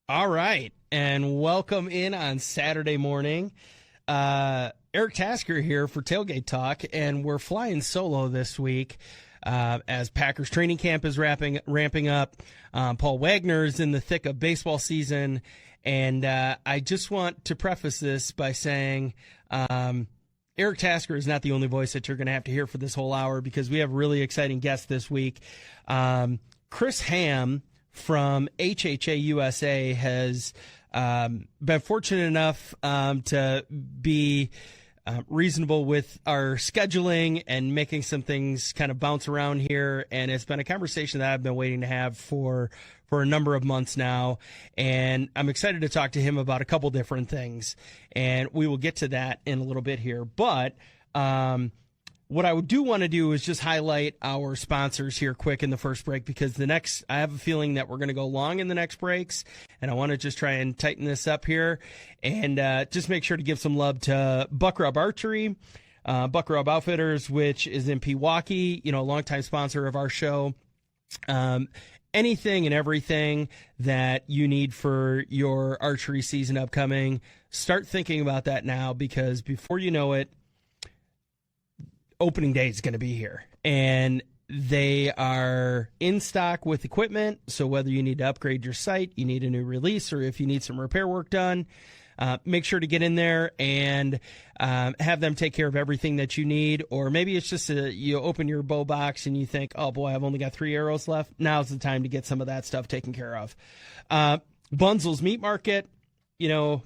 All right, and welcome in on Saturday morning. Eric Tasker here for Tailgate Talk, and we're flying solo this week as Packers training camp is ramping up. Paul Wagner is in the thick of baseball season, and I just want to preface this by saying Eric Tasker is not the only voice that you're going to have to hear for this whole hour, because we have a really exciting guest this week. Chris Hamm from HHA USA has been fortunate enough to be reasonable with our scheduling and making some things kind of bounce around here. And it's been a conversation that I've been waiting to have for a number of months now. And I'm excited to talk to him about a couple different things. And we will get to that in a little bit here. But what I do want to do is just highlight our sponsors here quick in the first break, because I have a feeling that we're going to go long in the next breaks, and I want to just try and tighten this up here and just make sure to give some love to Buck Rub Archery, Buck Rub Outfitters, which is in Pewaukee, a longtime sponsor of our show. Anything and everything that you need for your archery season upcoming, start thinking about that now, because before you know it, opening day is going to be here, and they are in stock with equipment. So whether you need to upgrade your sight, you need a new release, or if you need some repair work done, make sure to get in there and have them take care of everything that you need. Or maybe it's just you open your bow box and you think, oh boy, I've only got 3 arrows left. Now's the time to get some of that stuff taken care of. Bunzel's Meat Market,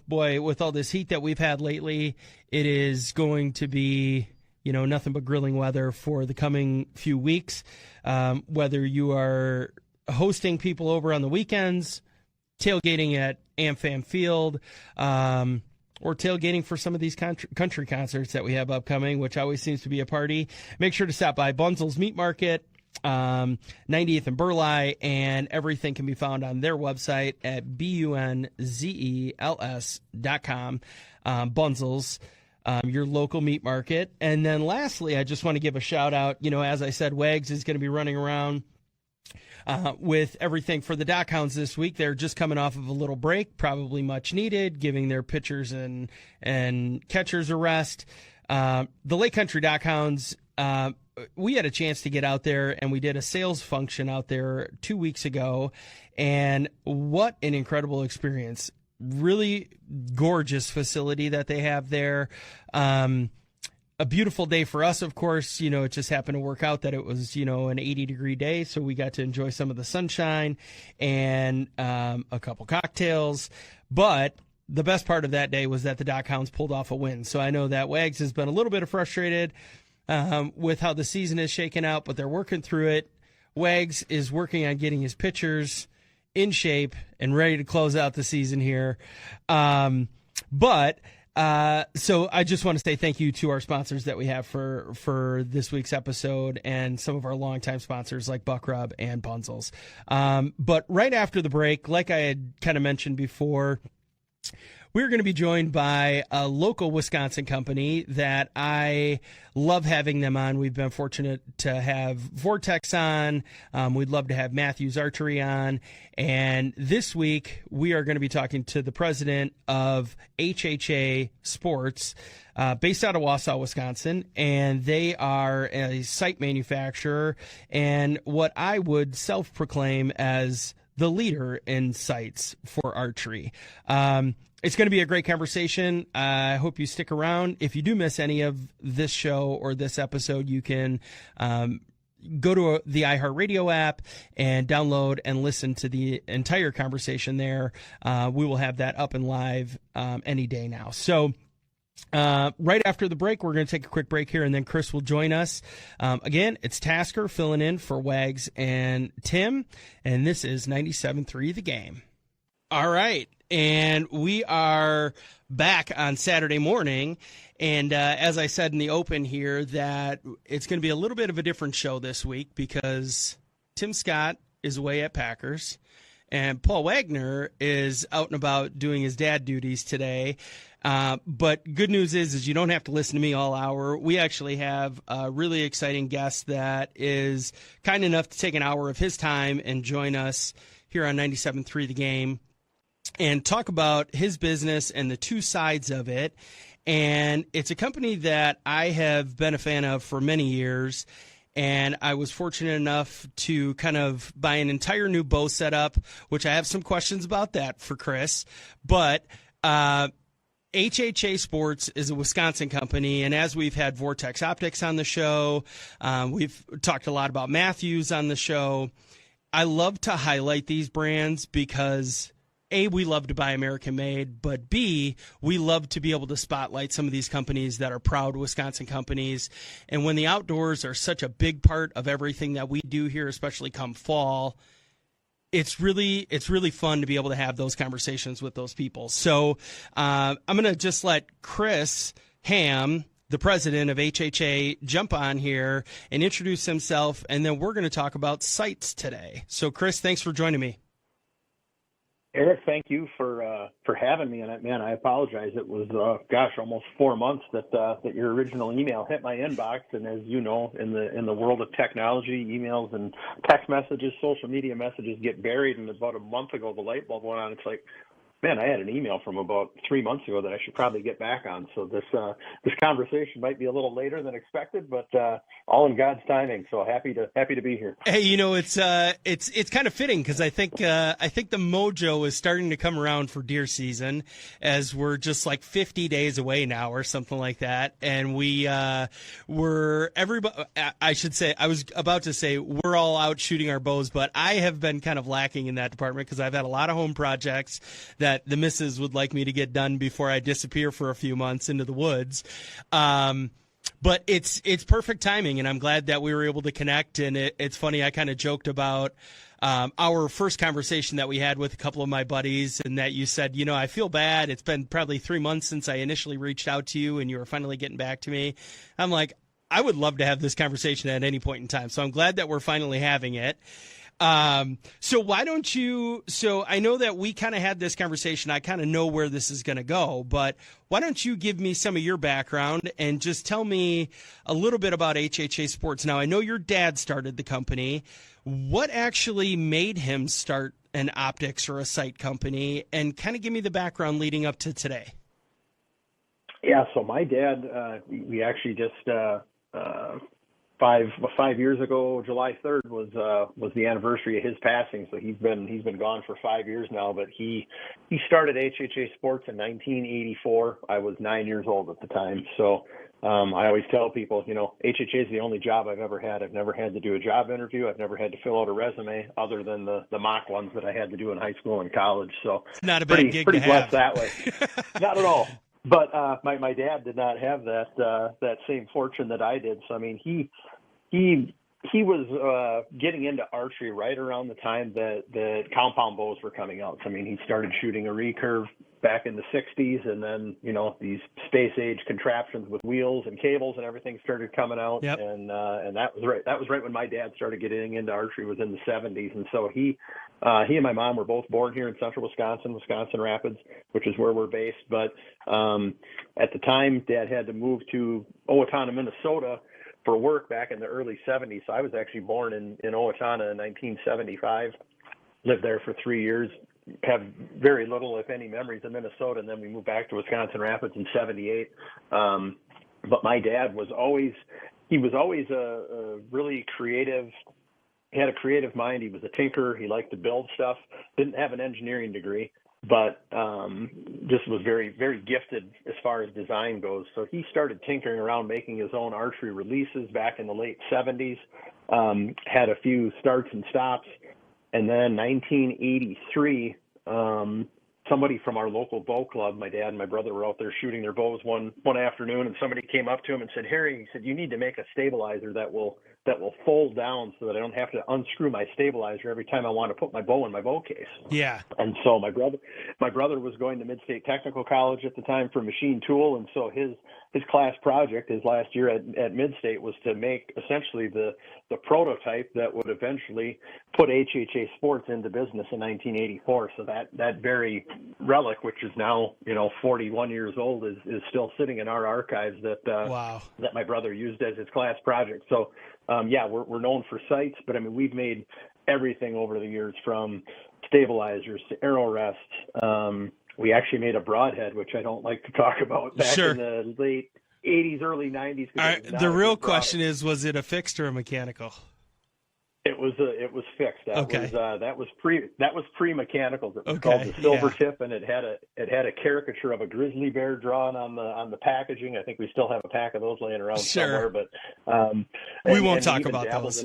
boy, with all this heat that we've had lately, it is going to be nothing but grilling weather for the coming few weeks. Whether you are hosting people over on the weekends, tailgating at AmFam Field, or tailgating for some of these country concerts that we have upcoming, which always seems to be a party, make sure to stop by Bunzel's Meat Market, 90th and Burleigh, and everything can be found on their website at bunzels.com. Bunzel's, your local meat market. And then lastly, I just want to give a shout out. As I said, Wags is going to be running around with everything for the Dock Hounds this week. They're just coming off of a little break, probably much needed, giving their pitchers and catchers a rest. The Lake Country Dock Hounds, we had a chance to get out there, and we did a sales function out there 2 weeks ago, and what an incredible experience. Really gorgeous facility that they have there. A beautiful day for us, of course. It just happened to work out that it was, an 80-degree day, so we got to enjoy some of the sunshine and a couple cocktails. But the best part of that day was that the Dock Hounds pulled off a win. So I know that Wags has been a little bit frustrated with how the season is shaking out, but they're working through it. Wags is working on getting his pitchers in shape and ready to close out the season here. So I just want to say thank you to our sponsors that we have for this week's episode, and some of our longtime sponsors like Buck Rub and Bunzel's. But right after the break, like I had kind of mentioned before, we're going to be joined by a local Wisconsin company that I love having them on. We've been fortunate to have Vortex on. We'd love to have Matthews Archery on. And this week, we are going to be talking to the president of HHA Sports, based out of Wausau, Wisconsin. And they are a sight manufacturer and what I would self-proclaim as the leader in sights for archery. It's going to be a great conversation. I hope you stick around. If you do miss any of this show or this episode, you can go to the iHeartRadio app and download and listen to the entire conversation there. We will have that up and live any day now. So right after the break, we're going to take a quick break here, and then Chris will join us. Again, it's Tasker filling in for Wags and Tim, and this is 97.3 The Game. All right, and we are back on Saturday morning, and as I said in the open here, that it's going to be a little bit of a different show this week because Tim Scott is away at Packers, and Paul Wagner is out and about doing his dad duties today. But good news is you don't have to listen to me all hour. We actually have a really exciting guest that is kind enough to take an hour of his time and join us here on 97.3 The Game. and talk about his business and the two sides of it. And it's a company that I have been a fan of for many years. And I was fortunate enough to kind of buy an entire new bow setup, which I have some questions about that for Chris. But HHA Sports is a Wisconsin company, and as we've had Vortex Optics on the show, we've talked a lot about Matthews on the show. I love to highlight these brands because A, we love to buy American made, but B, we love to be able to spotlight some of these companies that are proud Wisconsin companies. And when the outdoors are such a big part of everything that we do here, especially come fall, it's really fun to be able to have those conversations with those people. So I'm going to just let Chris Hamm, the president of HHA, jump on here and introduce himself, and then we're going to talk about sights today. So, Chris, thanks for joining me. Eric, thank you for having me. And man, I apologize. It was almost 4 months that your original email hit my inbox. And as you know, in the world of technology, emails and text messages, social media messages get buried. And about a month ago, the light bulb went on. It's like, man, I had an email from about 3 months ago that I should probably get back on. So this conversation might be a little later than expected, but all in God's timing. So happy to be here. Hey, it's kind of fitting because I think the mojo is starting to come around for deer season, as we're just like 50 days away now or something like that, and everybody. I should say, I was about to say we're all out shooting our bows, but I have been kind of lacking in that department because I've had a lot of home projects that the missus would like me to get done before I disappear for a few months into the woods. But it's perfect timing, and I'm glad that we were able to connect. And it's funny, I kind of joked about our first conversation that we had with a couple of my buddies, and that you said, I feel bad. It's been probably 3 months since I initially reached out to you, and you were finally getting back to me. I'm like, I would love to have this conversation at any point in time. So I'm glad that we're finally having it. So why don't you, so I know that we kind of had this conversation. I kind of know where this is going to go, but why don't you give me some of your background and just tell me a little bit about HHA Sports. Now, I know your dad started the company. What actually made him start an optics or a sight company, and kind of give me the background leading up to today? Yeah. So my dad, we actually just, 5 years ago, July 3rd was the anniversary of his passing. So he's been gone for 5 years now. But he started HHA Sports in 1984. I was 9 years old at the time. So I always tell people, HHA is the only job I've ever had. I've never had to do a job interview. I've never had to fill out a resume, other than the mock ones that I had to do in high school and college. So it's not a bad gig pretty to blessed have. that way. Not at all. But my dad did not have that same fortune that I did. So I mean, he was getting into archery right around the time that compound bows were coming out. So I mean, he started shooting a recurve back in the 60s, and then these space age contraptions with wheels and cables and everything started coming out. Yep. And that was right when my dad started getting into archery, was in the 70s. And so he and my mom were both born here in central Wisconsin Rapids, which is where we're based. But at the time, Dad had to move to Owatonna, Minnesota for work back in the early 70s. So I was actually born in Owatonna in 1975, lived there for 3 years, have very little, if any, memories of Minnesota, and then we moved back to Wisconsin Rapids in 78. But my dad was always a really creative. He had a creative mind. He was a tinker. He liked to build stuff. Didn't have an engineering degree, but just was very, very gifted as far as design goes. So he started tinkering around, making his own archery releases back in the late 70s, had a few starts and stops. And then 1983, somebody from our local bow club, my dad and my brother were out there shooting their bows one afternoon, and somebody came up to him and said, "Harry," he said, "you need to make a stabilizer that will fold down so that I don't have to unscrew my stabilizer every time I want to put my bow in my bow case." Yeah. And so my brother was going to Mid-State Technical College at the time for machine tool, and so his class project, his last year at Mid-State, was to make essentially the prototype that would eventually put HHA Sports into business in 1984. So that very relic, which is now 41 years old, is still sitting in our archives that Wow. that my brother used as his class project. So we're known for sights, but I mean, we've made everything over the years, from stabilizers, arrow rests. We actually made a broadhead, which I don't like to talk about, back Sure. in the late 80s, early 90s. All right, the real question is, was it a fixed or a mechanical? It was fixed. Okay. That was pre-mechanical. It was Okay, called the Silver yeah. Tip, and it had a caricature of a grizzly bear drawn on the packaging. I think we still have a pack of those laying around Sure. somewhere. But we won't talk about those.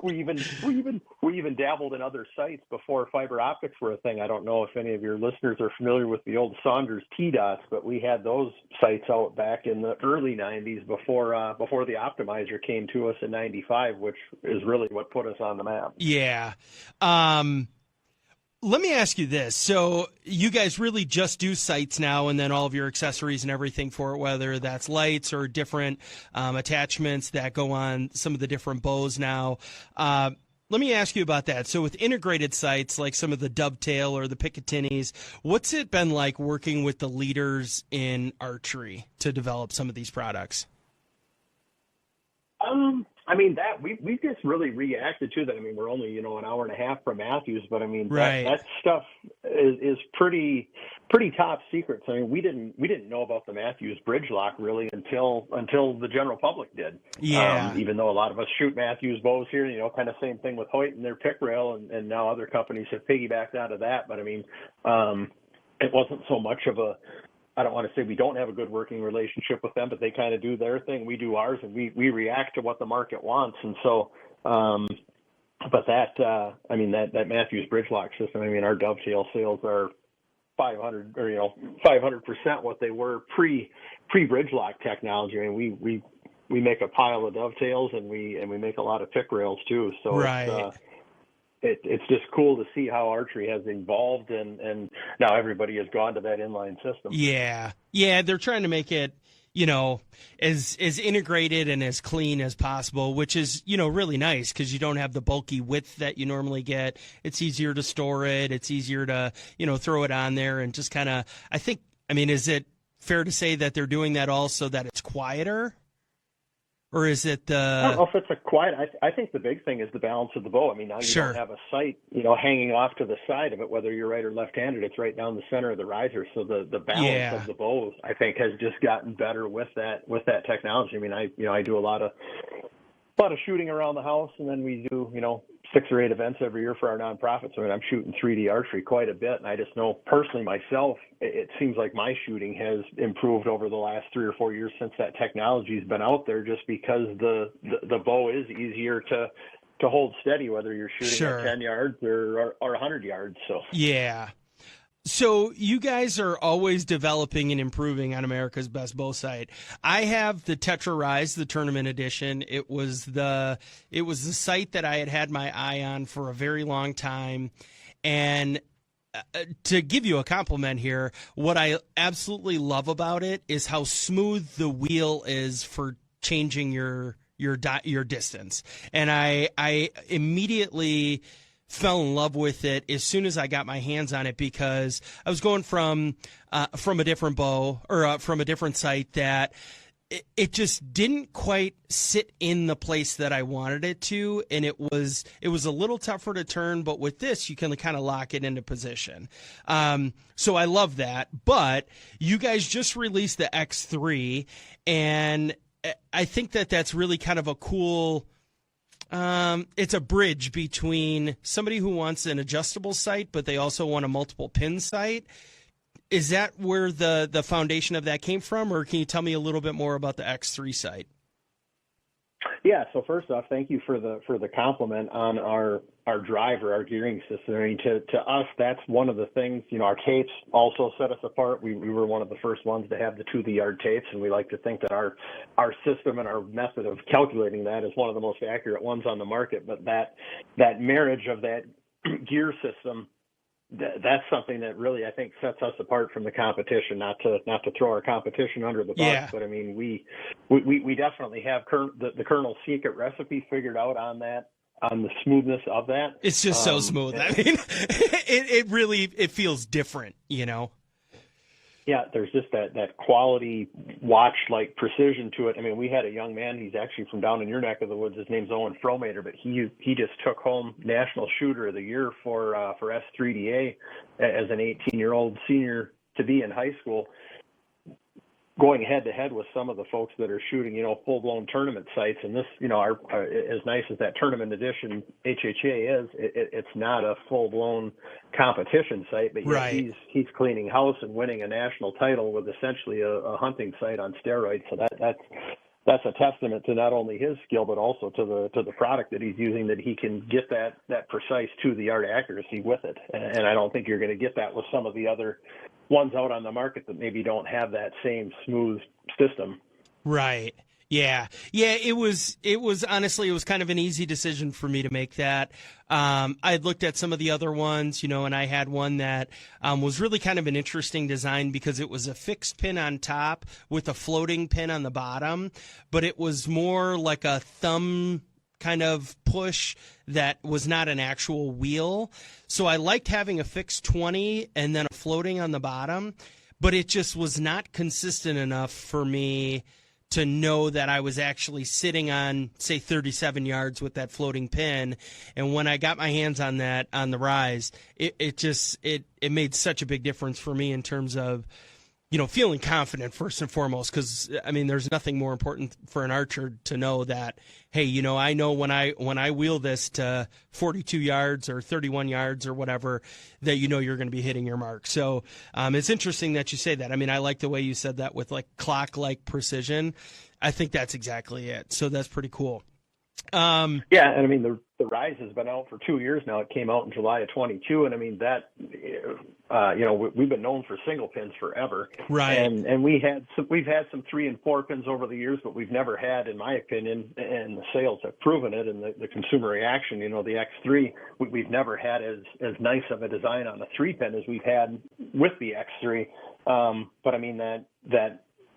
We even dabbled in other sites before fiber optics were a thing. I don't know if any of your listeners are familiar with the old Saunders T-Dots, but we had those sites out back in the early 90s before the optimizer came to us in 95, which is really what put us on the map. Yeah. Let me ask you this. So you guys really just do sights now, and then all of your accessories and everything for it, whether that's lights or different attachments that go on some of the different bows now. Let me ask you about that. So with integrated sights like some of the Dovetail or the Picatinis, what's it been like working with the leaders in archery to develop some of these products? I mean, that we just really reacted to that. I mean, we're only, an hour and a half from Matthews, but I mean, Right. that stuff is pretty top secret. So, I mean, we didn't know about the Matthews bridge lock really until the general public did. Yeah. Even though a lot of us shoot Matthews bows here, kind of same thing with Hoyt and their pick rail, and now other companies have piggybacked out of that. But I mean, it wasn't so much of a, I don't want to say we don't have a good working relationship with them, but they kind of do their thing. We do ours, and we react to what the market wants. And so, but that Matthews bridge lock system, I mean, our Dovetail sales are 500 or 500% what they were pre bridge lock technology. I mean, we make a pile of Dovetails, and we make a lot of pick rails too. So Right. It's just cool to see how archery has evolved, and now everybody has gone to that inline system. Yeah. They're trying to make it, as integrated and as clean as possible, which is, really nice because you don't have the bulky width that you normally get. It's easier to store it. It's easier to, throw it on there and just kind of, is it fair to say that they're doing that also that it's quieter? Or is it I don't know if it's a quiet. I think the big thing is the balance of the bow. I mean, now you Sure. don't have a sight, hanging off to the side of it, whether you're right or left-handed. It's right down the center of the riser. So the balance of the bow, I think, has just gotten better with that technology. I mean, I do a lot of shooting around the house, and then we do 6 or 8 events every year for our nonprofit. So I mean, I'm shooting 3D archery quite a bit, and I just know personally myself, it seems like my shooting has improved over the last 3 or 4 years since that technology's been out there, just because the bow is easier to hold steady, whether you're shooting Sure. at 10 yards or 100 yards. So Yeah. So you guys are always developing and improving on America's Best Bow Sight. I have the Tetra Rise, the tournament edition. It was the sight that I had my eye on for a very long time. And to give you a compliment here, what I absolutely love about it is how smooth the wheel is for changing your distance. And I immediately fell in love with it as soon as I got my hands on it, because I was going from a different bow or from a different sight that it just didn't quite sit in the place that I wanted it to, and it was a little tougher to turn. But with this, you can kind of lock it into position. So I love that. But you guys just released the X3, and I think that's really kind of a cool. It's a bridge between somebody who wants an adjustable sight, but they also want a multiple pin sight. Is that where the foundation of that came from, or can you tell me a little bit more about the X3 sight? Yeah. So first off, thank you for the compliment on our driver, our gearing system. I mean, to us, that's one of the things. Our tapes also set us apart. We were one of the first ones to have the to-the-yard tapes, and we like to think that our system and our method of calculating that is one of the most accurate ones on the market. But that marriage of that gear system, that's something that really, I think, sets us apart from the competition. Not to throw our competition under the bus, but I mean, we definitely have the Colonel's secret recipe figured out on the smoothness of that. It's just so smooth. I mean, it really feels different, Yeah, there's just that quality watch like precision to it. I mean, we had a young man, he's actually from down in your neck of the woods. His name's Owen Fromater, but he just took home National Shooter of the Year for S3DA as an 18-year-old senior to be in high school, going head to head with some of the folks that are shooting, full-blown tournament sites. And this, as nice as that tournament edition HHA is, it's not a full-blown competition site, but yet right. he's cleaning house and winning a national title with essentially a hunting site on steroids. So that's a testament to not only his skill, but also to the product that he's using, that he can get that precise to the yard accuracy with it. And I don't think you're going to get that with some of the other ones out on the market that maybe don't have that same smooth system. Right. Yeah. Yeah. It was honestly, it was kind of an easy decision for me to make that. I had looked at some of the other ones, and I had one that was really kind of an interesting design because it was a fixed pin on top with a floating pin on the bottom, but it was more like a thumb kind of push that was not an actual wheel. So I liked having a fixed 20 and then a floating on the bottom, but it just was not consistent enough for me to know that I was actually sitting on, say, 37 yards with that floating pin. And when I got my hands on that on the Rise, it made such a big difference for me in terms of, feeling confident first and foremost, because I mean, there's nothing more important for an archer to know that, hey, I know when I wheel this to 42 yards or 31 yards or whatever, that you're going to be hitting your mark. So it's interesting that you say that. I mean, I like the way you said that with like clock-like precision. I think that's exactly it. So that's pretty cool. Yeah, and I mean the Rise has been out for 2 years now. It came out in July of 22, and I mean that we've been known for single pins forever, right? And we've had some 3 and 4 pins over the years, but we've never had, in my opinion, and the sales have proven it, and the consumer reaction. The X3, we've never had as nice of a design on a 3 pin as we've had with the X3. But I mean that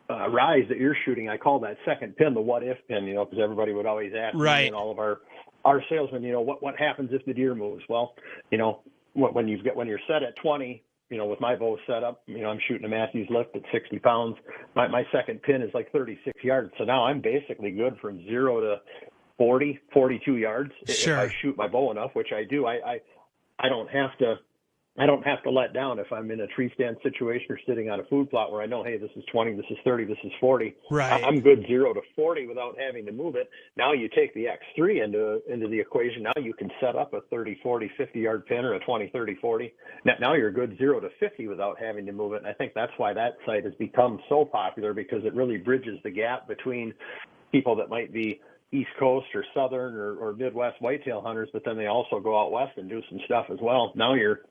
Rise that you're shooting, I call that second pin the what if pin, because everybody would always ask me and all of our salesmen, what happens if the deer moves? Well, when you're set at 20, with my bow set up, I'm shooting a Matthews lift at 60 pounds. My second pin is like 36 yards. So now I'm basically good from 0 to 40, 42 yards. Sure. If I shoot my bow enough, which I do. I don't have to let down if I'm in a tree stand situation or sitting on a food plot where I know, hey, this is 20, this is 30, this is 40. Right. I'm good 0 to 40 without having to move it. Now you take the X3 into the equation. Now you can set up a 30, 40, 50-yard pin or a 20, 30, 40. Now you're good 0 to 50 without having to move it. And I think that's why that site has become so popular, because it really bridges the gap between people that might be East Coast or Southern or Midwest whitetail hunters, but then they also go out west and do some stuff as well. Now you're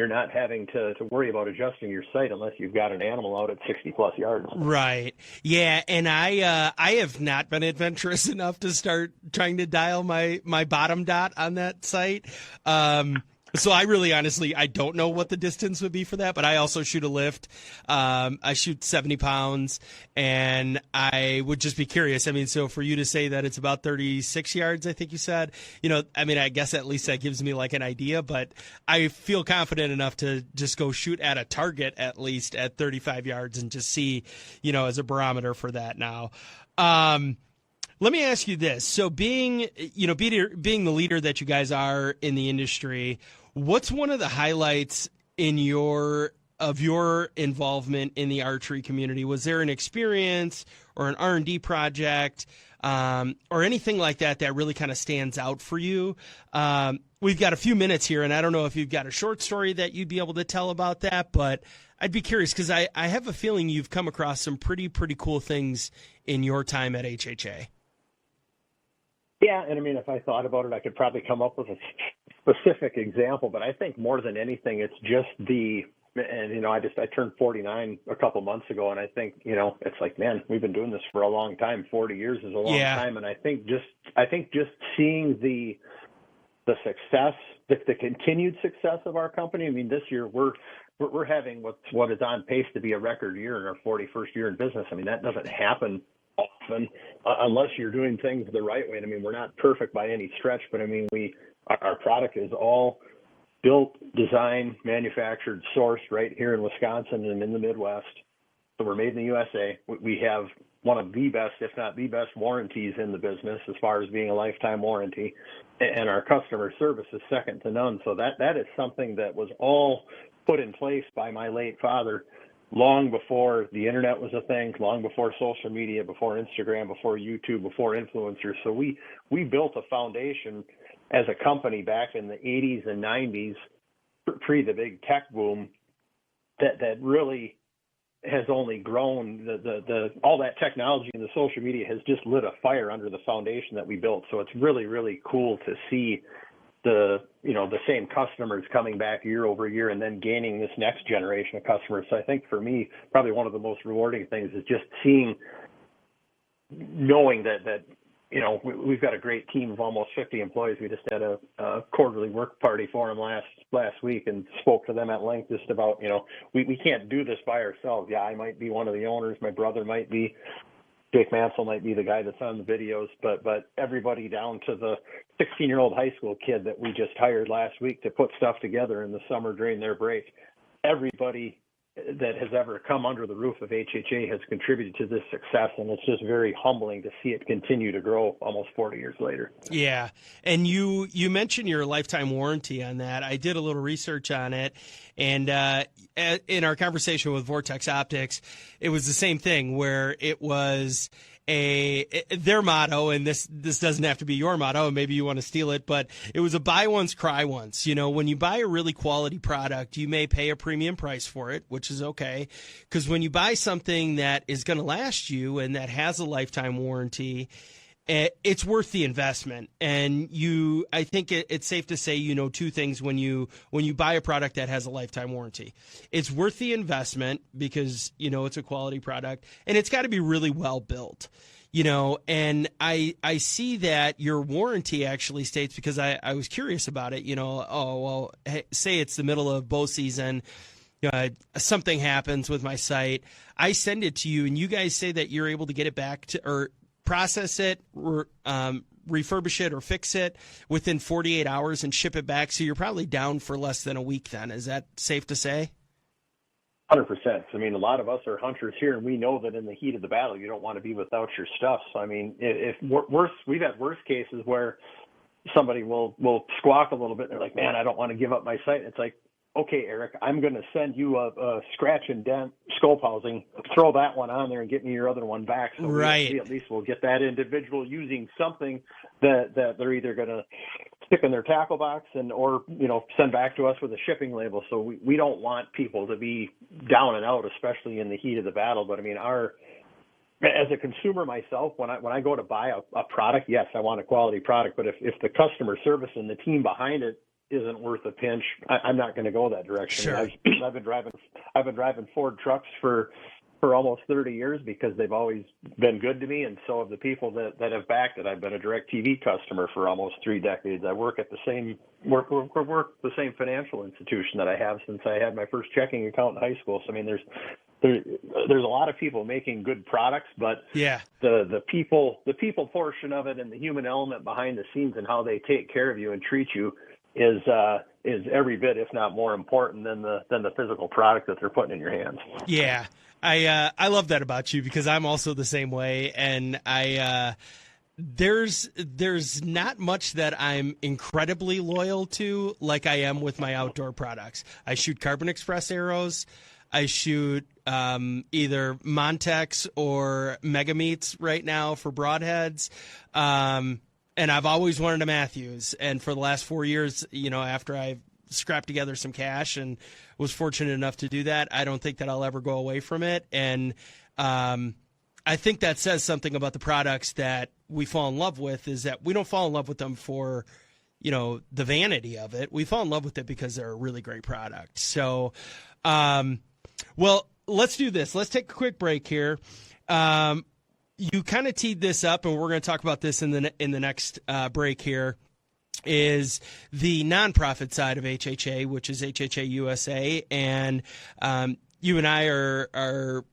not having to worry about adjusting your sight unless you've got an animal out at 60 plus yards. Right. Yeah. And I have not been adventurous enough to start trying to dial my bottom dot on that site. So I really, honestly, I don't know what the distance would be for that, but I also shoot a lift. I shoot 70 pounds, and I would just be curious. I mean, so for you to say that it's about 36 yards, I think you said, I mean, I guess at least that gives me like an idea, but I feel confident enough to just go shoot at a target at least at 35 yards and just see, as a barometer for that now. Let me ask you this. So being the leader that you guys are in the industry, what's one of the highlights of your involvement in the archery community? Was there an experience or an R&D project or anything like that really kind of stands out for you? We've got a few minutes here, and I don't know if you've got a short story that you'd be able to tell about that, but I'd be curious because I have a feeling you've come across some pretty cool things in your time at HHA. Yeah, and I mean, if I thought about it, I could probably come up with a specific example, but I think more than anything, it's just I turned 49 a couple months ago, and I think, it's like, man, we've been doing this for a long time. 40 years is a long time, and I think just seeing the success, the continued success of our company. I mean, this year we're having what is on pace to be a record year in our 41st year in business. I mean, that doesn't happen often unless you're doing things the right way. And I mean, we're not perfect by any stretch, but I mean, our product is all built, designed, manufactured, sourced right here in Wisconsin and in the Midwest. So we're made in the USA. We have one of the best, if not the best, warranties in the business as far as being a lifetime warranty. And our customer service is second to none. So that is something that was all put in place by my late father long before the internet was a thing, long before social media, before Instagram, before YouTube, before influencers. So we built a foundation as a company back in the 80s and 90s, pre the big tech boom, that really has only grown. The all that technology and the social media has just lit a fire under the foundation that we built. So it's really, really cool to see the same customers coming back year over year and then gaining this next generation of customers. So I think for me, probably one of the most rewarding things is just knowing that we've got a great team of almost 50 employees. We just had a quarterly work party for them last week and spoke to them at length just about, we can't do this by ourselves. Yeah, I might be one of the owners. My brother might be. Jake Mansell might be the guy that's on the videos, but everybody down to the 16-year-old high school kid that we just hired last week to put stuff together in the summer during their break, everybody that has ever come under the roof of HHA has contributed to this success, and it's just very humbling to see it continue to grow almost 40 years later. Yeah, and you mentioned your lifetime warranty on that. I did a little research on it, and in our conversation with Vortex Optics, it was the same thing where it was their motto, and this doesn't have to be your motto, and maybe you want to steal it, but it was a buy once, cry once. When you buy a really quality product, you may pay a premium price for it, which is okay, because when you buy something that is going to last you and that has a lifetime warranty, it's worth the investment. And I think it's safe to say, two things when you buy a product that has a lifetime warranty. It's worth the investment because, it's a quality product, and it's got to be really well built. And I see that your warranty actually states, because I was curious about it, say it's the middle of bow season, something happens with my site, I send it to you, and you guys say that you're able to get it back or process it, refurbish it, or fix it within 48 hours and ship it back. So you're probably down for less than a week then. Is that safe to say? 100%. I mean, a lot of us are hunters here, and we know that in the heat of the battle, you don't want to be without your stuff. So, I mean, we've had worst cases where somebody will squawk a little bit. They're like, man, I don't want to give up my site. It's like, okay, Eric, I'm going to send you a scratch and dent scope housing. Throw that one on there and get me your other one back. So right. we at least will get that individual using something that they're either going to stick in their tackle box or send back to us with a shipping label. So we don't want people to be down and out, especially in the heat of the battle. But I mean, as a consumer myself, when I go to buy a product, yes, I want a quality product. But if the customer service and the team behind it isn't worth a pinch, I'm not going to go that direction. Sure. I've been driving Ford trucks for almost 30 years because they've always been good to me, and so have the people that have backed it. I've been a DirecTV customer for almost 3 decades. I work at the same financial institution that I have since I had my first checking account in high school. So I mean, there's a lot of people making good products, but yeah, the people portion of it and the human element behind the scenes and how they take care of you and treat you is every bit, if not more important than the physical product that they're putting in your hands. Yeah. I love that about you because I'm also the same way, and there's not much that I'm incredibly loyal to like I am with my outdoor products. I shoot Carbon Express arrows. I shoot either Montex or Mega Meats right now for broadheads. And I've always wanted a Matthews. And for the last 4 years, after I've scrapped together some cash and was fortunate enough to do that, I don't think that I'll ever go away from it. And I think that says something about the products that we fall in love with, is that we don't fall in love with them for, the vanity of it. We fall in love with it because they're a really great product. So, well, let's do this. Let's take a quick break here. You kind of teed this up, and we're going to talk about this in the next break here, is the nonprofit side of HHA, which is HHA USA. And you and I are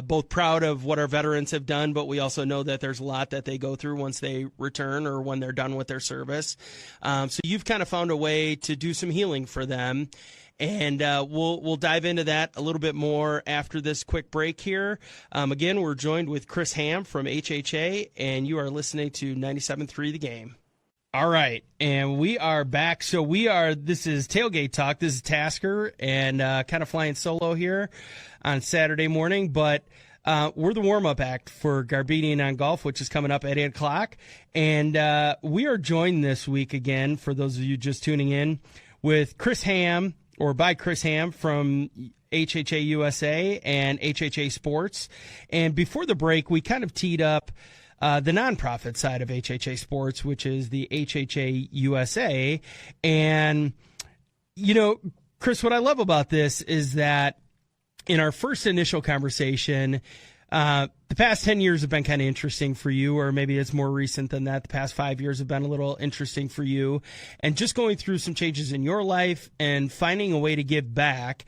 both proud of what our veterans have done, but we also know that there's a lot that they go through once they return or when they're done with their service. So you've kind of found a way to do some healing for them. And we'll dive into that a little bit more after this quick break here. Again, we're joined with Chris Hamm from HHA, and you are listening to 97.3 The Game. All right, and we are back. So this is Tailgate Talk. This is Tasker, and kind of flying solo here on Saturday morning, but we're the warm-up act for Garbinian on Golf, which is coming up at 8 o'clock. And we are joined this week again, for those of you just tuning in, with Chris Hamm, or by Chris Hamm from HHA USA and HHA Sports. And before the break, we kind of teed up the nonprofit side of HHA Sports, which is the HHA USA. And, you know, Chris, what I love about this is that in our first initial conversation, the past 10 years have been kind of interesting for you, or maybe it's more recent than that. The past 5 years have been a little interesting for you. And just going through some changes in your life and finding a way to give back.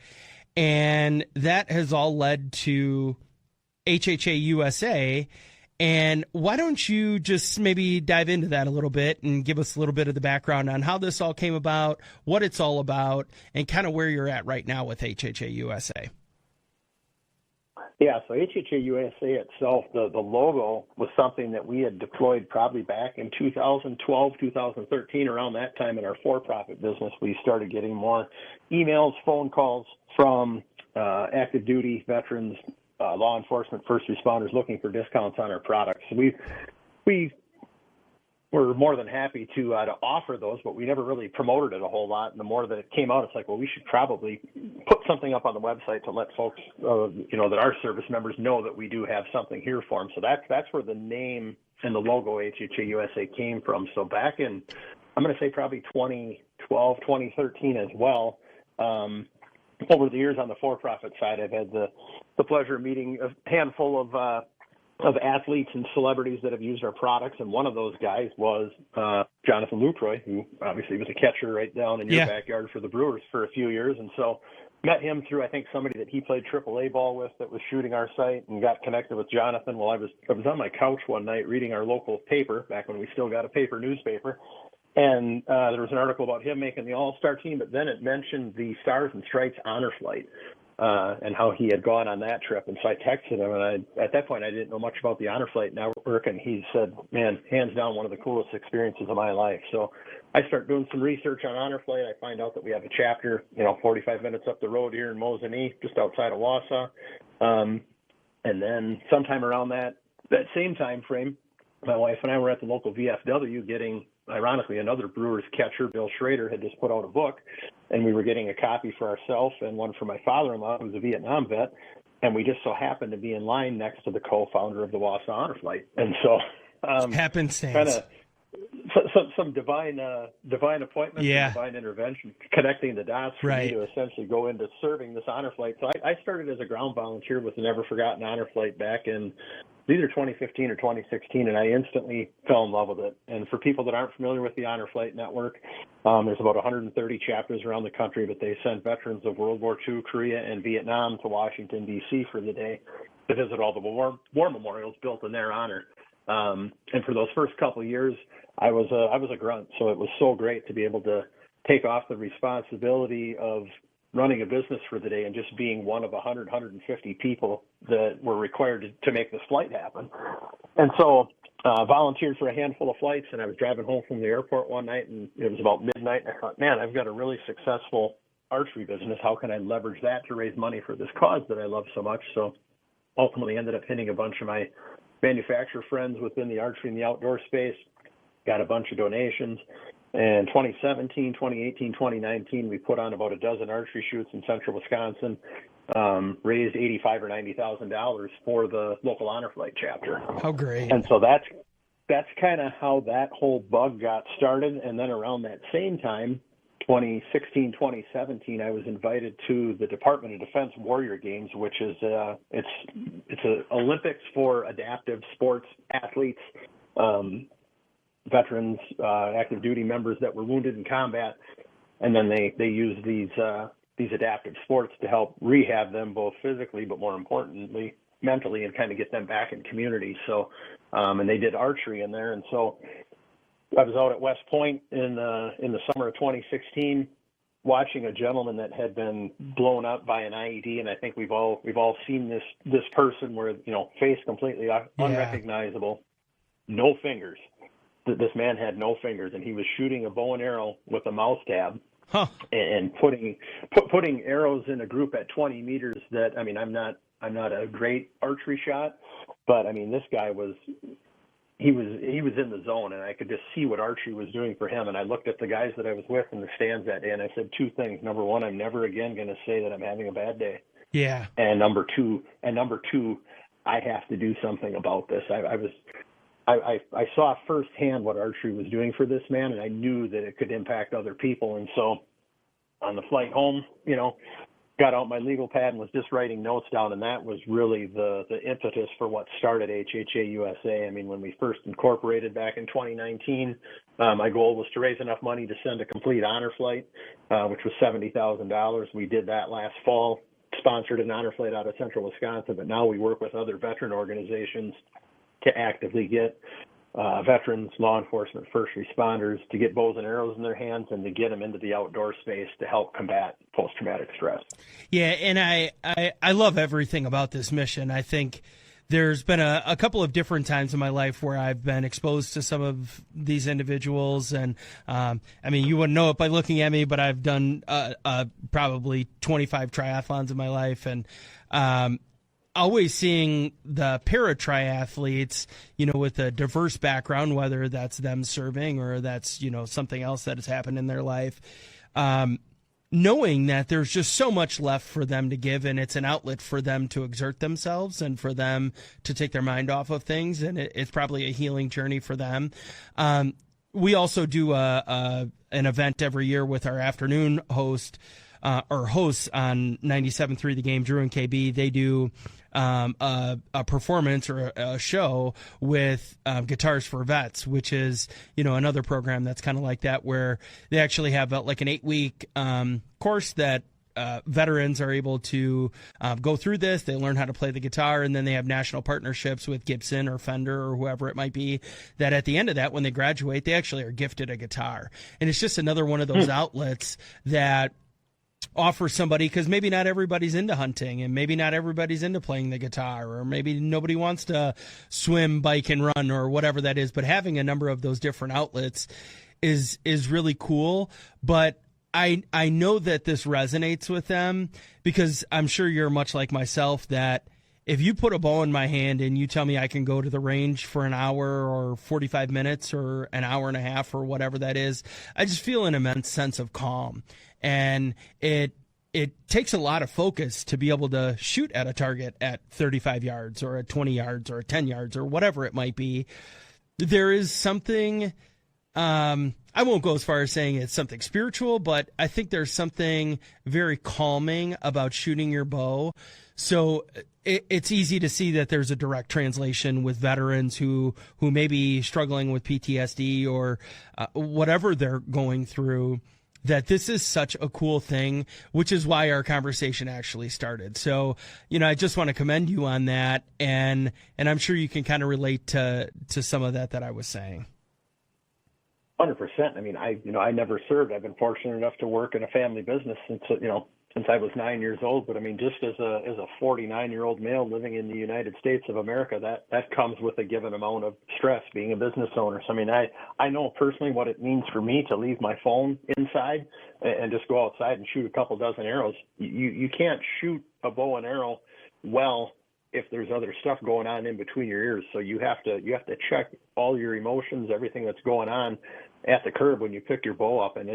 And that has all led to HHA USA. And why don't you just maybe dive into that a little bit and give us a little bit of the background on how this all came about, what it's all about, and kind of where you're at right now with HHA USA. Yeah, so HHA USA itself, the logo was something that we had deployed probably back in 2012, 2013. Around that time in our for-profit business, we started getting more emails, phone calls from active duty veterans, law enforcement, first responders looking for discounts on our products. We were more than happy to offer those, but we never really promoted it a whole lot. And the more that it came out, it's like, well, we should probably put something up on the website to let folks, that our service members know that we do have something here for them. So that's where the name and the logo HHA USA came from. So back in, I'm going to say probably 2012, 2013 as well. Over the years on the for-profit side, I've had the pleasure of meeting a handful of athletes and celebrities that have used our products, and one of those guys was Jonathan Lucroy, who obviously was a catcher right down in your backyard for the Brewers for a few years. And so met him through, I think, somebody that he played AAA ball with that was shooting our site, and got connected with Jonathan. Well, I was on my couch one night reading our local paper, back when we still got a paper newspaper, and there was an article about him making the All-Star team, but then it mentioned the Stars and Stripes honor flight. And how he had gone on that trip. And so I texted him, and at that point I didn't know much about the honor flight network, and he said, man, hands down, one of the coolest experiences of my life. So I start doing some research on honor flight. I find out that we have a chapter, 45 minutes up the road here in Mosinee, just outside of Wausau. And then sometime around that same time frame, my wife and I were at the local VFW getting, ironically, another Brewers catcher, Bill Schrader, had just put out a book, and we were getting a copy for ourselves and one for my father-in-law, who's a Vietnam vet, and we just so happened to be in line next to the co-founder of the Wausau Honor Flight. And so happenstance. Kind of some divine appointments, and divine intervention, connecting the dots for me to essentially go into serving this honor flight. So I started as a ground volunteer with the Never Forgotten Honor Flight back in either 2015 or 2016, and I instantly fell in love with it. And for people that aren't familiar with the Honor Flight Network, there's about 130 chapters around the country, but they send veterans of World War II, Korea, and Vietnam to Washington, D.C. for the day to visit all the war memorials built in their honor. And for those first couple of years, I was a grunt, so it was so great to be able to take off the responsibility of running a business for the day and just being one of 150 people that were required to make this flight happen. And so volunteered for a handful of flights, and I was driving home from the airport one night, and it was about midnight, and I thought, man, I've got a really successful archery business. How can I leverage that to raise money for this cause that I love so much? So ultimately ended up hitting a bunch of my manufacturer friends within the archery and the outdoor space, got a bunch of donations. In 2017, 2018, 2019, we put on about a dozen archery shoots in central Wisconsin, raised $85,000 or $90,000 for the local honor flight chapter. How great! And so that's kind of how that whole bug got started. And then around that same time, 2016, 2017, I was invited to the Department of Defense Warrior Games, which is it's a Olympics for adaptive sports athletes. Veterans, active duty members that were wounded in combat, and then they use these adaptive sports to help rehab them both physically, but more importantly, mentally and kind of get them back in community. So, and they did archery in there. And so I was out at West Point in the summer of 2016, watching a gentleman that had been blown up by an IED. And I think we've all seen this person where, face completely unrecognizable, no fingers. This man had no fingers, and he was shooting a bow and arrow with a mouse tab. Huh. And putting arrows in a group at 20 meters. That, I mean, I'm not a great archery shot, but I mean, this guy was in the zone, and I could just see what archery was doing for him. And I looked at the guys that I was with in the stands that day, and I said two things. Number one, I'm never again going to say that I'm having a bad day. Yeah. And number two, I have to do something about this. I saw firsthand what archery was doing for this man, and I knew that it could impact other people. And so on the flight home, got out my legal pad and was just writing notes down, and that was really the impetus for what started HHA USA. I mean, when we first incorporated back in 2019, my goal was to raise enough money to send a complete honor flight, which was $70,000. We did that last fall, sponsored an honor flight out of central Wisconsin, but now we work with other veteran organizations to actively get veterans, law enforcement, first responders to get bows and arrows in their hands and to get them into the outdoor space to help combat post-traumatic stress. Yeah, and I love everything about this mission. I think there's been a couple of different times in my life where I've been exposed to some of these individuals. And, I mean, you wouldn't know it by looking at me, but I've done probably 25 triathlons in my life. And always seeing the para-triathletes, with a diverse background, whether that's them serving or that's, something else that has happened in their life, knowing that there's just so much left for them to give, and it's an outlet for them to exert themselves and for them to take their mind off of things, and it's probably a healing journey for them. We also do an event every year with our afternoon hosts on 97.3 The Game, Drew and KB. They do a performance or a show with Guitars for Vets, which is, another program that's kind of like that, where they actually have like an 8-week course that veterans are able to go through this. They learn how to play the guitar, and then they have national partnerships with Gibson or Fender or whoever it might be, that at the end of that, when they graduate, they actually are gifted a guitar. And it's just another one of those outlets that offer somebody, because maybe not everybody's into hunting, and maybe not everybody's into playing the guitar, or maybe nobody wants to swim, bike, and run, or whatever that is. But having a number of those different outlets is really cool. But I know that this resonates with them, because I'm sure you're much like myself, that if you put a bow in my hand and you tell me I can go to the range for an hour or 45 minutes or an hour and a half or whatever that is, I just feel an immense sense of calm. And it takes a lot of focus to be able to shoot at a target at 35 yards or at 20 yards or at 10 yards or whatever it might be. There is something, I won't go as far as saying it's something spiritual, but I think there's something very calming about shooting your bow. So it's easy to see that there's a direct translation with veterans who may be struggling with PTSD or whatever they're going through, that this is such a cool thing, which is why our conversation actually started. So, I just want to commend you on that, and I'm sure you can kind of relate to some of that I was saying. 100%. I mean, I never served. I've been fortunate enough to work in a family business since I was 9 years old. But I mean, just as a 49-year-old male living in the United States of America, that comes with a given amount of stress, being a business owner. So I mean, I know personally what it means for me to leave my phone inside and just go outside and shoot a couple dozen arrows. You can't shoot a bow and arrow well if there's other stuff going on in between your ears. So you have to check all your emotions, everything that's going on at the curb when you pick your bow up. And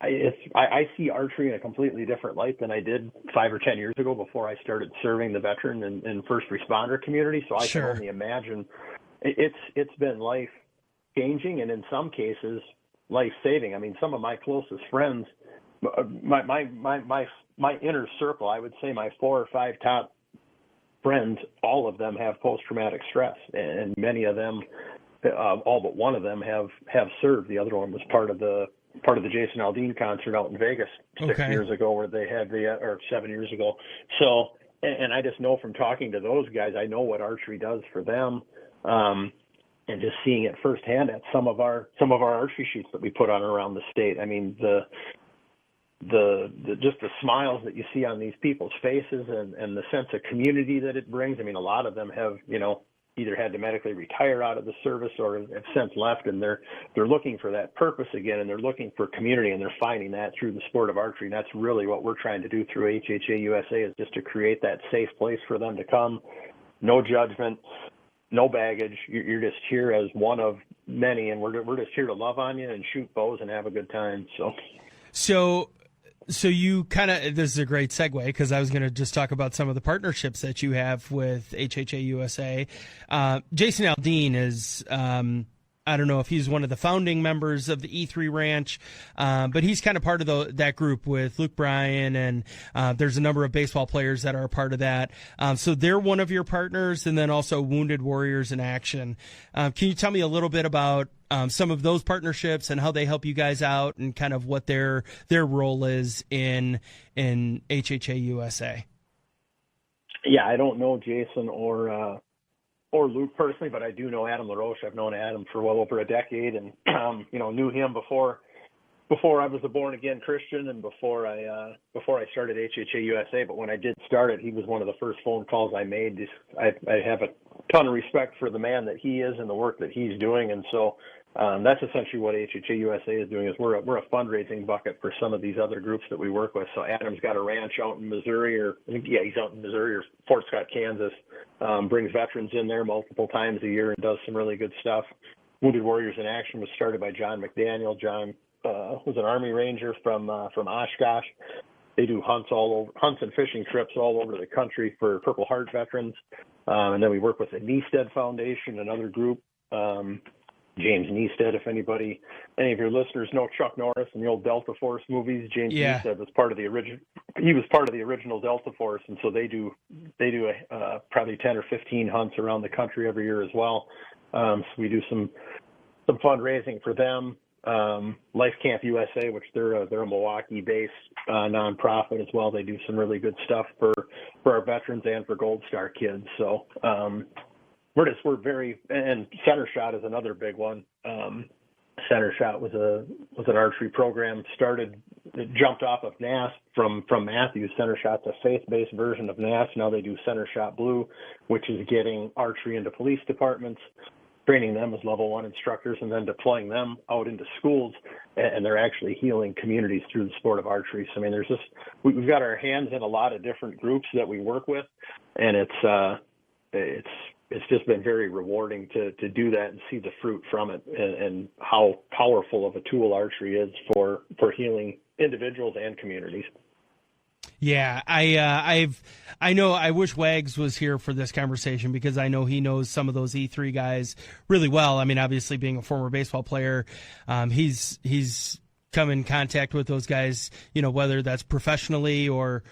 I see archery in a completely different light than I did 5 or 10 years ago before I started serving the veteran and first responder community. So I can only imagine it's been life changing, and in some cases life saving. I mean, some of my closest friends, my inner circle, I would say my 4 or 5 top friends, all of them have post-traumatic stress, and many of them, all but one of them have served. The other one was part of the Jason Aldean concert out in Vegas 6 years ago, where they had or 7 years ago. So and I just know from talking to those guys, I know what archery does for them. And just seeing it firsthand at some of our archery shoots that we put on around the state. I mean, the just the smiles that you see on these people's faces and the sense of community that it brings. I mean, a lot of them have, either had to medically retire out of the service or have since left, and they're looking for that purpose again, and they're looking for community, and they're finding that through the sport of archery. And that's really what we're trying to do through HHA USA, is just to create that safe place for them to come. No judgment, no baggage. You're just here as one of many, and we're just here to love on you and shoot bows and have a good time. So you this is a great segue, because I was going to just talk about some of the partnerships that you have with HHA USA. Jason Aldean is, I don't know if he's one of the founding members of the E3 Ranch, but he's kind of part of that group with Luke Bryan, and there's a number of baseball players that are a part of that. So they're one of your partners, and then also Wounded Warriors in Action. Can you tell me a little bit about some of those partnerships and how they help you guys out, and kind of what their role is in HHA USA? Yeah, I don't know Jason or Luke personally, but I do know Adam LaRoche. I've known Adam for well over a decade, and knew him before I was a born again Christian, and before I started HHA USA. But when I did start it, he was one of the first phone calls I made. I have a ton of respect for the man that he is and the work that he's doing, and so that's essentially what HHA USA is doing. Is we're a fundraising bucket for some of these other groups that we work with. So Adam's got a ranch out in Missouri, he's out in Missouri or Fort Scott, Kansas. Brings veterans in there multiple times a year and does some really good stuff. Wounded Warriors in Action was started by John McDaniel. John was an Army Ranger from Oshkosh. They do hunts and fishing trips all over the country for Purple Heart veterans. And then we work with the Neested Foundation, another group. James Neested, if any of your listeners know Chuck Norris and the old Delta Force movies, James Neested was part of the original. He was part of the original Delta Force, and so they do probably 10 or 15 hunts around the country every year as well. So we do some fundraising for them. Life Camp USA, which they're a Milwaukee-based nonprofit as well. They do some really good stuff for our veterans and for Gold Star kids. So we're very, and Center Shot is another big one. Center Shot was an archery program it jumped off of NAS from Matthews. Center Shot's a faith-based version of NAS. Now they do Center Shot Blue, which is getting archery into police departments, training them as level 1 instructors, and then deploying them out into schools, and they're actually healing communities through the sport of archery. So I mean, we've got our hands in a lot of different groups that we work with, and it's just been very rewarding to do that and see the fruit from it, and how powerful of a tool archery is for healing individuals and communities. Yeah, I know. I wish Wags was here for this conversation, because I know he knows some of those E3 guys really well. I mean, obviously being a former baseball player, he's come in contact with those guys, whether that's professionally or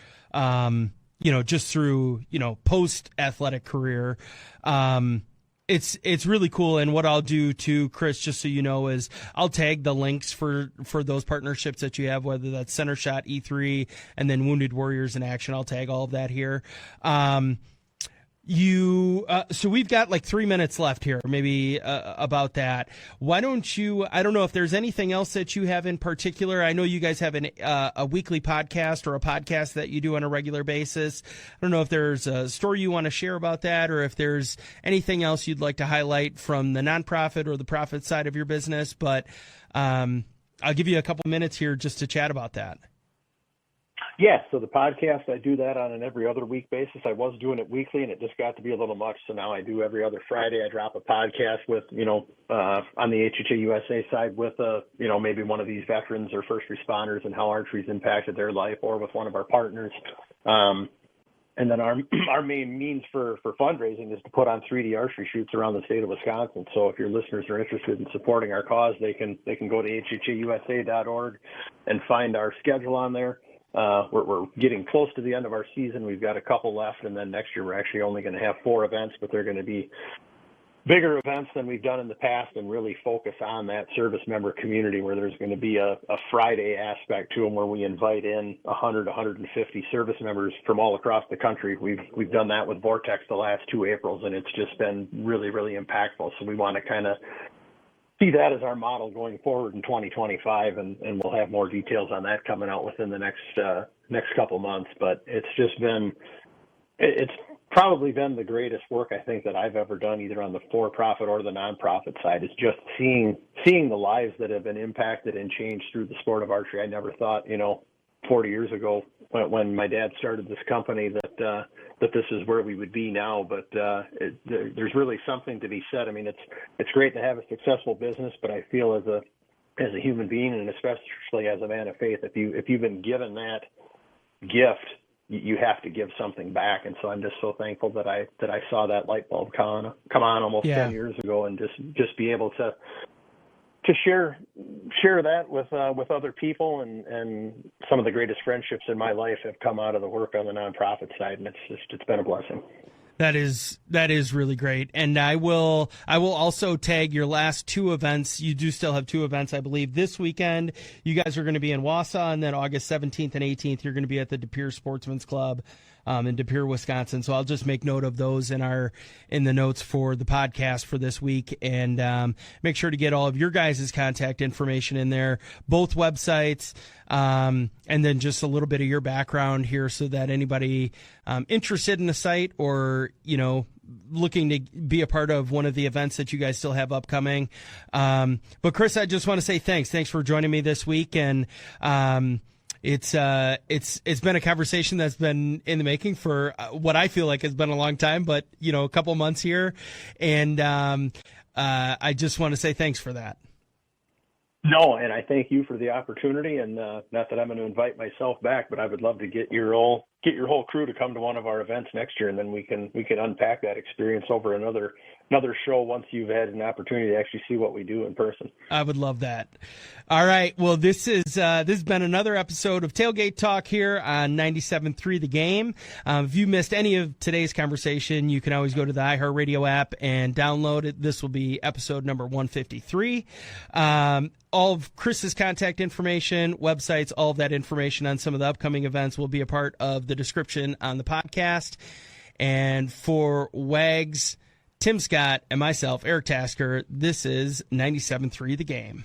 just through post athletic career. It's really cool. And what I'll do too, Chris, just so you know, is I'll tag the links for those partnerships that you have, whether that's Center Shot, E3, and then Wounded Warriors in Action. I'll tag all of that here. So we've got like 3 minutes left here, maybe about that. Why don't you, I don't know if there's anything else that you have in particular. I know you guys have a weekly podcast, or a podcast that you do on a regular basis. I don't know if there's a story you want to share about that, or if there's anything else you'd like to highlight from the nonprofit or the profit side of your business, but I'll give you a couple minutes here just to chat about that. Yeah, so the podcast, I do that on an every other week basis. I was doing it weekly, and it just got to be a little much, so now I do every other Friday. I drop a podcast with, on the HHA USA side with, maybe one of these veterans or first responders and how archery's impacted their life, or with one of our partners. And then our main means for fundraising is to put on 3D archery shoots around the state of Wisconsin. So if your listeners are interested in supporting our cause, they can go to hhausa.org and find our schedule on there. We're getting close to the end of our season. We've got a couple left, and then next year we're actually only going to have 4 events, but they're going to be bigger events than we've done in the past and really focus on that service member community, where there's going to be a Friday aspect to them where we invite in 100, 150 service members from all across the country. We've done that with Vortex the last 2 Aprils, and it's just been really, really impactful. So we want to kind of see that as our model going forward in 2025, and we'll have more details on that coming out within the next couple months. But it's probably been the greatest work I think that I've ever done, either on the for-profit or the nonprofit side. Is just seeing the lives that have been impacted and changed through the sport of archery. I never thought, 40 years ago when my dad started this company that this is where we would be now. But there's really something to be said. I mean, it's great to have a successful business, but I feel as a human being, and especially as a man of faith, if you've been given that gift, you have to give something back. And so I'm just so thankful that I saw that light bulb come on almost 10 years ago, and just be able to share that with other people, and some of the greatest friendships in my life have come out of the work on the nonprofit side, and it's been a blessing. That is really great. And I will also tag your last 2 events. You do still have 2 events, I believe. This weekend, you guys are going to be in Wausau, and then August 17th and 18th, you're going to be at the De Pere Sportsman's Club in De Pere, Wisconsin. So I'll just make note of those in the notes for the podcast for this week, and make sure to get all of your guys' contact information in there, both websites, and then just a little bit of your background here, so that anybody interested in the site, or looking to be a part of one of the events that you guys still have upcoming. But Chris, I just want to say thanks for joining me this week, and it's been a conversation that's been in the making for what I feel like has been a long time, but a couple months here, and I just want to say thanks for that. No, and I thank you for the opportunity, and not that I'm going to invite myself back, but I would love to get your whole crew to come to one of our events next year, and then we can unpack that experience over another show once you've had an opportunity to actually see what we do in person. I would love that. All right, well, this has been another episode of Tailgate Talk here on 97.3 The Game. If you missed any of today's conversation, you can always go to the iHeartRadio app and download it. This will be episode number 153. All of Chris's contact information, websites, all of that information on some of the upcoming events will be a part of the description on the podcast. And for Wags, Tim Scott, and myself, Eric Tasker, this is 97.3 The Game.